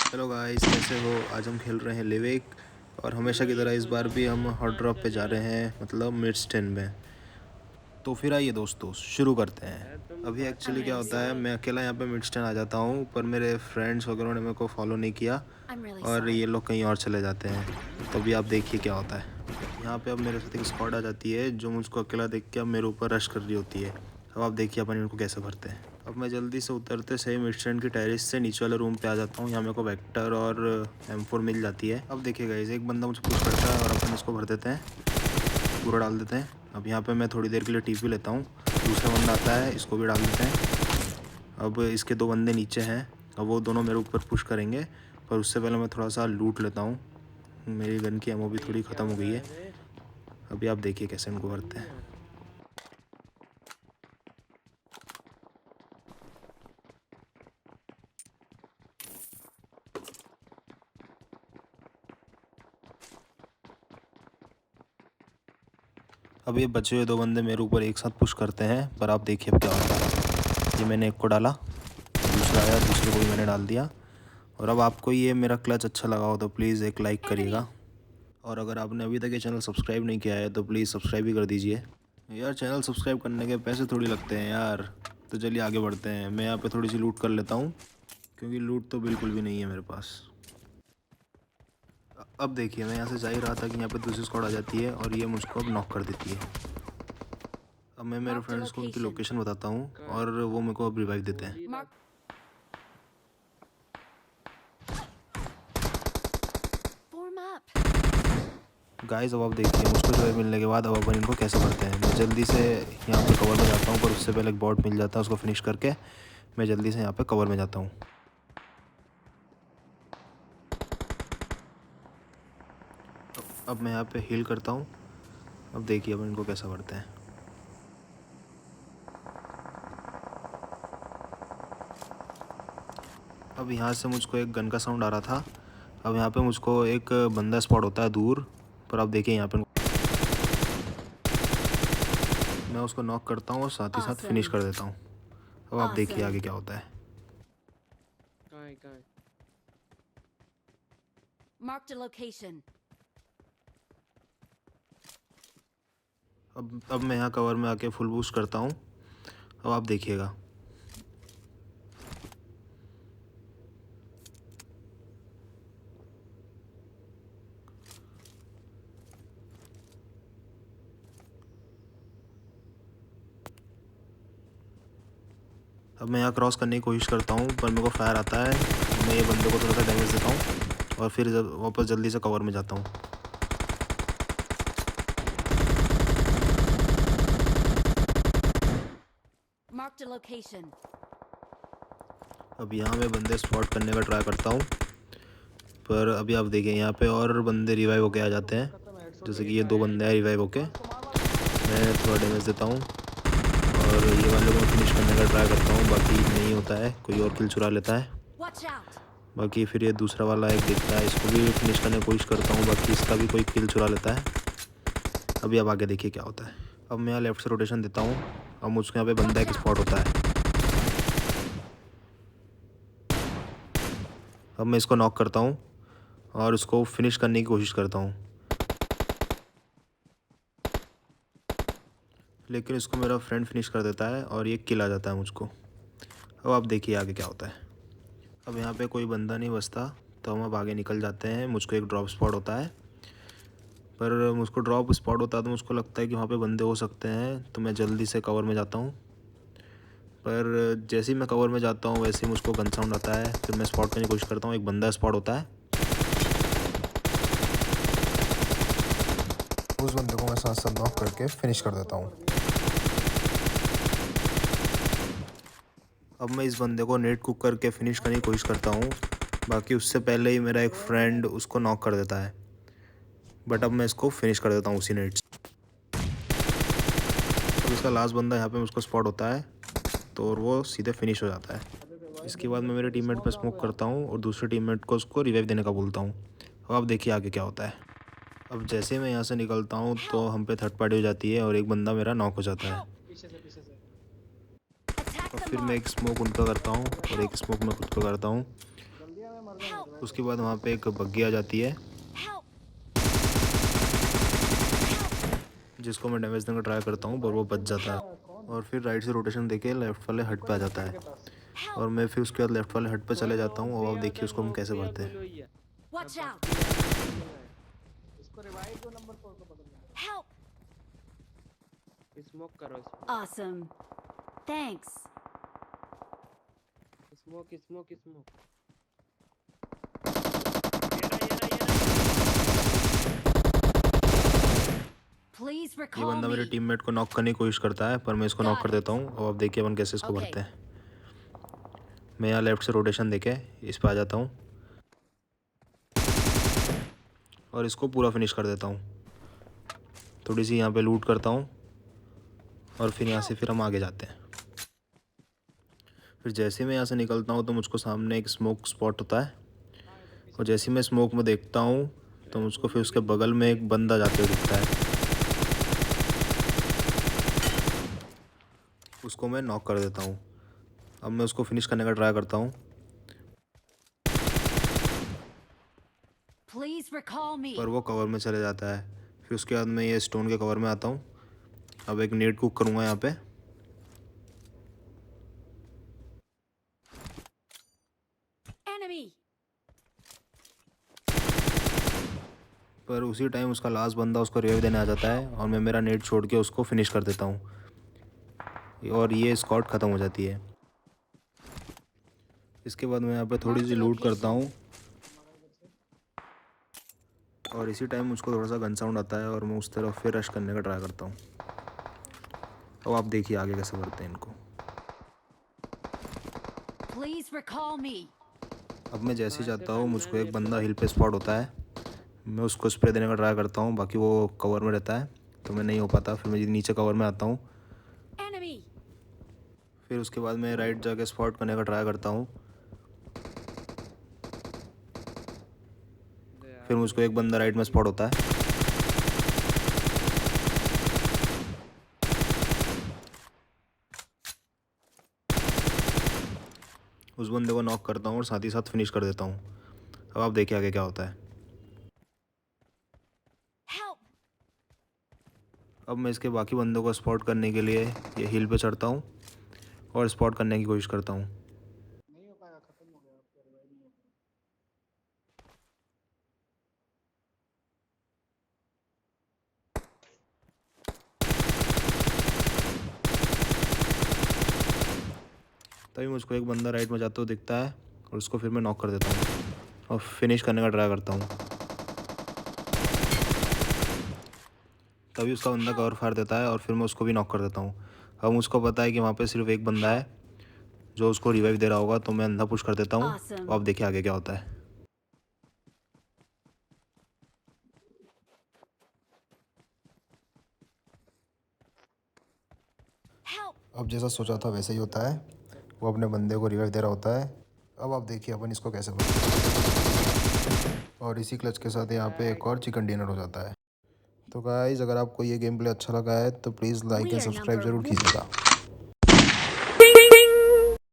Hello guys, कैसे हो? आज हम खेल रहे हैं लिविक। और हमेशा की तरह इस बार भी हम हॉट ड्रॉप पे जा रहे हैं, मतलब मिड्स 10 में। तो फिर आइए दोस्तों, शुरू करते हैं। अभी एक्चुअली I'm क्या really होता है, sorry. मैं अकेला यहाँ पे मिड्स 10 आ जाता हूँ, पर मेरे फ्रेंड्स वगैरह ने मेरे को फॉलो नहीं किया I'm really और ये sorry. लोग कहीं और चले जाते हैं। तो अभी आप देखिए क्या होता है। यहाँ पे अब मेरे साथ एक स्क्वाड आ जाती है जो मुझको अकेला देख के अब मेरे ऊपर रश कर रही होती है। अब आप देखिए अपन इनको कैसे भरते हैं। अब मैं जल्दी से उतरते सही मिड स्टैंड की टेरेस से नीचे वाले रूम पे आ जाता हूँ। यहाँ मेरे को वेक्टर और M4 मिल जाती है। अब देखिए गाइस, एक बंदा मुझे पुश करता है और अपन इसको भर देते हैं, पूरा डाल देते हैं। अब यहाँ पे मैं थोड़ी देर के लिए टीपी लेता हूँ। दूसरा बंदा आता है, इसको भी डाल देते हैं। अब इसके दो बंदे नीचे हैं, अब वो दोनों मेरे ऊपर पुश करेंगे, पर उससे पहले मैं थोड़ा सा लूट लेता हूँ। मेरी गन की एमओ भी थोड़ी ख़त्म हो गई है। अभी आप देखिए कैसे इनको भरते हैं। अब ये बचे हुए दो बंदे मेरे ऊपर एक साथ पुश करते हैं, पर आप देखिए अब क्या होता है। ये मैंने एक को डाला, दूसरा आया, दूसरे को भी मैंने डाल दिया। और अब आपको ये मेरा क्लच अच्छा लगा हो तो प्लीज़ एक लाइक करिएगा। Enemy! और अगर आपने अभी तक ये चैनल सब्सक्राइब नहीं किया है तो प्लीज़ सब्सक्राइब भी कर दीजिए यार। चैनल सब्सक्राइब करने के पैसे थोड़ी लगते हैं यार। तो चलिए आगे बढ़ते हैं। मैं यहाँ पे थोड़ी सी लूट कर लेता हूँ, क्योंकि लूट तो बिल्कुल भी नहीं है मेरे पास। अब देखिए, मैं यहाँ से जा ही रहा था कि यहाँ पे दूसरी स्क्वाड आ जाती है और ये मुझको अब नॉक कर देती है। अब मैं मेरे Marked a फ्रेंड्स को उनकी location. लोकेशन बताता हूँ और वो मेरे को अब रिवाइव देते हैं। Mark. Form up. गाइस, अब आप देखिए मुझको रिवाइव मिलने के बाद अब अपन इनको कैसे करते हैं। मैं जल्दी से यहाँ पे कवर में जाता हूँ, पर उससे पहले एक बॉट मिल जाता है, उसको फिनिश करके मैं जल्दी से यहाँ पे कवर में जाता हूँ। अब मैं यहाँ पे हील करता हूँ। अब देखिए अपन इनको कैसा करते हैं। अब यहाँ से मुझको एक गन का साउंड आ रहा था। अब यहाँ पे मुझको एक बंदा स्पॉट होता है दूर, पर आप देखिए यहाँ पे मैं उसको नॉक करता हूँ और साथ ही साथ फिनिश Awesome. कर देता हूँ। अब आप देखिए आगे Awesome. क्या होता है। कहाँ है? Marked a location. अब मैं यहाँ कवर में आके फुल बूस्ट करता हूँ। अब आप देखिएगा। अब मैं यहाँ क्रॉस करने की कोशिश करता हूँ, पर मेरे को फायर आता है। मैं ये बंदे को थोड़ा सा डैमेज देता हूँ और फिर वापस जल्दी से कवर में जाता हूँ। Marked a location. अब यहाँ मैं बंदे स्पॉट करने का ट्राई करता हूँ, पर अभी आप देखिए यहाँ पे और बंदे रिवाइव होके आ जाते हैं। जैसे कि ये दो बंदे हैं रिवाइव होके। मैं थोड़ा डैमेज देता हूँ और ये वाले को फिनिश करने का ट्राई करता हूँ, बाकी नहीं होता है, कोई और किल चुरा लेता है। Watch out. बाकी फिर ये दूसरा वाला एक दिखता है, इसको भी फिनिश करने की कोशिश करता हूँ, बाकी इसका भी कोई किल चुरा लेता है। अभी आप आगे देखिए क्या होता है। अब मैं यहाँ लेफ्ट से रोटेशन देता हूँ। अब मुझको यहाँ पे बंदा एक स्पॉट होता है। अब मैं इसको नॉक करता हूँ और इसको फिनिश करने की कोशिश करता हूँ, लेकिन इसको मेरा फ्रेंड फिनिश कर देता है और ये किल आ जाता है मुझको। अब आप देखिए आगे क्या होता है। अब यहाँ पे कोई बंदा नहीं बचता, तो हम अब आगे निकल जाते हैं। मुझको एक ड्रॉप स्पॉट होता है, पर मुझको ड्रॉप स्पॉट होता है तो मुझको लगता है कि वहाँ पे बंदे हो सकते हैं, तो मैं जल्दी से कवर में जाता हूँ। पर जैसे ही मैं कवर में जाता हूँ वैसे ही मुझको गन साउंड आता है। फिर मैं स्पॉट करने की कोशिश करता हूँ, एक बंदा स्पॉट होता है। उस बंदे को मैं साथ साथ नॉक करके फिनिश कर देता हूँ। अब मैं इस बंदे को नेट कुक करके फिनिश करने की कोशिश करता हूँ, बाकी उससे पहले ही मेरा एक फ्रेंड उसको नॉक कर देता है। बट अब मैं इसको फिनिश कर देता हूँ उसी नेट से। अब इसका लास्ट बंदा यहाँ पे मुझको स्पॉट होता है, तो और वो सीधे फिनिश हो जाता है। इसके बाद मैं मेरे टीममेट पे स्मोक करता हूँ और दूसरे टीममेट को उसको रिवाइव देने का बोलता हूँ। अब आप देखिए आगे क्या होता है। अब जैसे ही मैं यहाँ से निकलता हूँ तो हम पे थर्ड पार्टी हो जाती है और एक बंदा मेरा नॉक हो जाता है। पीछे से Attack और the फिर मैं एक mark. स्मोक उनका करता हूँ और एक स्मोक मैं खुद को करता हूँ। Help! उसके बाद वहाँ पे एक बग्गी आ जाती है Help! जिसको मैं डैमेज देने का ट्राई करता हूँ पर वो बच जाता है। और फिर राइट से रोटेशन देके लेफ्ट वाले हट पे आ जाता है Help! और मैं फिर उसके बाद लेफ्ट वाले हट पे चले जाता हूँ। और आप देखिए उसको हम कैसे भरते हैं। Watch out! Help! स्मोक करो Awesome. Thanks. Smoke smoke smoke Please ये recall बंदा मेरे me. टीममेट को नॉक करने की कोशिश करता है पर मैं इसको नॉक कर देता हूँ। और आप देखिए अपन कैसे इसको Okay. भरते हैं। मैं यहाँ लेफ्ट से रोटेशन देके इस पे आ जाता हूँ और इसको पूरा फिनिश कर देता हूँ। थोड़ी सी यहाँ पे लूट करता हूँ और फिर यहाँ से फिर हम आगे जाते हैं। फिर जैसे मैं यहाँ से निकलता हूँ तो मुझको सामने एक स्मोक स्पॉट होता है और जैसे मैं स्मोक में देखता हूँ तो मुझको फिर उसके बगल में एक बंदा जाते हुए दिखता है। उसको मैं नॉक कर देता हूँ। अब मैं उसको फिनिश करने का ट्राई करता हूँ Please recall me. पर वो कवर में चले जाता है। फिर उसके बाद मैं ये स्टोन के कवर में आता हूँ। अब एक नेट कुक करूँगा यहाँ पे Enemy. पर उसी टाइम उसका लास्ट बंदा उसको रिवाइव देने आ जाता है और मैं मेरा नेट छोड़ के उसको फिनिश कर देता हूँ और ये स्क्वाड ख़त्म हो जाती है। इसके बाद मैं यहाँ पे थोड़ी सी लूट करता हूँ और इसी टाइम मुझको थोड़ा सा गन साउंड आता है और मैं उस तरफ फिर रश करने का ट्राई करता हूँ। अब आप देखिए आगे कैसे बढ़ते हैं इनको। Please recall me. अब मैं जैसे ही जाता हूँ मुझको एक बंदा हिल पे स्पॉट होता है। मैं उसको स्प्रे देने का ट्राई करता हूँ, बाकी वो कवर में रहता है तो मैं नहीं हो पाता। फिर मैं नीचे कवर में आता हूँ। Enemy. फिर उसके बाद मैं राइट जाके स्पॉट करने का ट्राई करता हूँ। फिर मुझको एक बंदा राइट में स्पॉट होता है। उस बंदे को नॉक करता हूँ और साथ ही साथ फिनिश कर देता हूँ। अब आप देखिए आगे क्या होता है। Help. अब मैं इसके बाकी बंदों को स्पॉट करने के लिए ये हिल पे चढ़ता हूँ और स्पॉट करने की कोशिश करता हूँ। तभी मुझको एक बंदा राइट में जाते हुए दिखता है और उसको फिर मैं नॉक कर देता हूँ और फिनिश करने का ट्राई करता हूँ। तभी उसका बंदा कवर फाड़ देता है और फिर मैं उसको भी नॉक कर देता हूँ। अब मुझको पता है कि वहाँ पे सिर्फ एक बंदा है जो उसको रिवाइव दे रहा होगा तो मैं अंधा पुश कर देता हूँ। Awesome. तो आप देखिए आगे क्या होता है। Help. अब जैसा सोचा था वैसा ही होता है, वो अपने बंदे को रिवाइव दे रहा होता है। अब आप देखिए अपन इसको कैसे बनते हैं। और इसी क्लच के साथ यहाँ पे एक और चिकन डिनर हो जाता है। तो गाइस अगर आपको ये गेम प्ले अच्छा लगा है तो please like We and are subscribe number ज़रूर one. कीजिएगा।